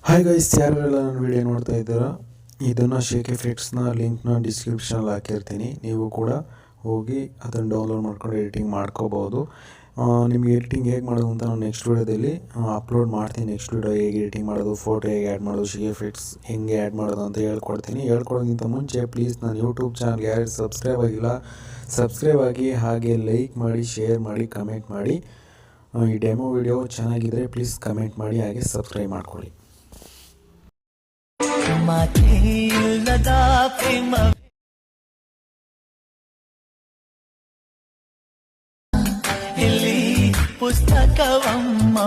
Hi guys, ಯಾರೆಲ್ಲ ನನ್ನ video ನೋಡ್ತಾ ಇದ್ದೀರಾ, ಇದನ್ನು ಶೇಕ್ ಎಫೆಕ್ಟ್ಸ್ನ ಲಿಂಕ್ನ ಡಿಸ್ಕ್ರಿಪ್ಷನಲ್ಲಿ ಹಾಕಿರ್ತೀನಿ. ನೀವು ಕೂಡ ಹೋಗಿ ಅದನ್ನು ಡೌನ್ಲೋಡ್ ಮಾಡ್ಕೊಂಡು ಎಡಿಟಿಂಗ್ ಮಾಡ್ಕೋಬೋದು. ನಿಮಗೆ ಎಡಿಟಿಂಗ್ ಹೇಗೆ ಮಾಡೋದು ಅಂತ ನಾನು ನೆಕ್ಸ್ಟ್ ವೀಡಿಯೋದಲ್ಲಿ ಅಪ್ಲೋಡ್ ಮಾಡ್ತೀನಿ. ನೆಕ್ಸ್ಟ್ ವೀಡಿಯೋ ಹೇಗೆ ಎಡಿಟಿಂಗ್ ಮಾಡೋದು, ಫೋಟೋ ಹೇಗೆ ಆ್ಯಡ್ ಮಾಡೋದು, ಶೇಕ್ ಎಫೆಕ್ಟ್ಸ್ ಹೆಂಗೆ ಆ್ಯಡ್ ಮಾಡೋದು ಅಂತ ಹೇಳ್ಕೊಡ್ತೀನಿ. ಹೇಳ್ಕೊಡೋಕ್ಕಿಂತ ಮುಂಚೆ ಪ್ಲೀಸ್ ನನ್ನ ಯೂಟ್ಯೂಬ್ ಚಾನಲ್ಗೆ ಯಾರು ಸಬ್ಸ್ಕ್ರೈಬ್ ಆಗಿಲ್ಲ ಸಬ್ಸ್ಕ್ರೈಬ್ ಆಗಿ, ಹಾಗೆ ಲೈಕ್ ಮಾಡಿ, ಶೇರ್ ಮಾಡಿ, ಕಮೆಂಟ್ ಮಾಡಿ. ಈ ಡೆಮೋ ವಿಡಿಯೋ ಚೆನ್ನಾಗಿದ್ದರೆ ಪ್ಲೀಸ್ ಕಮೆಂಟ್ ಮಾಡಿ, ಹಾಗೆ ಸಬ್ಸ್ಕ್ರೈಬ್ ಮಾಡ್ಕೊಳ್ಳಿ. ಪುಸ್ತಕವಮ್ಮ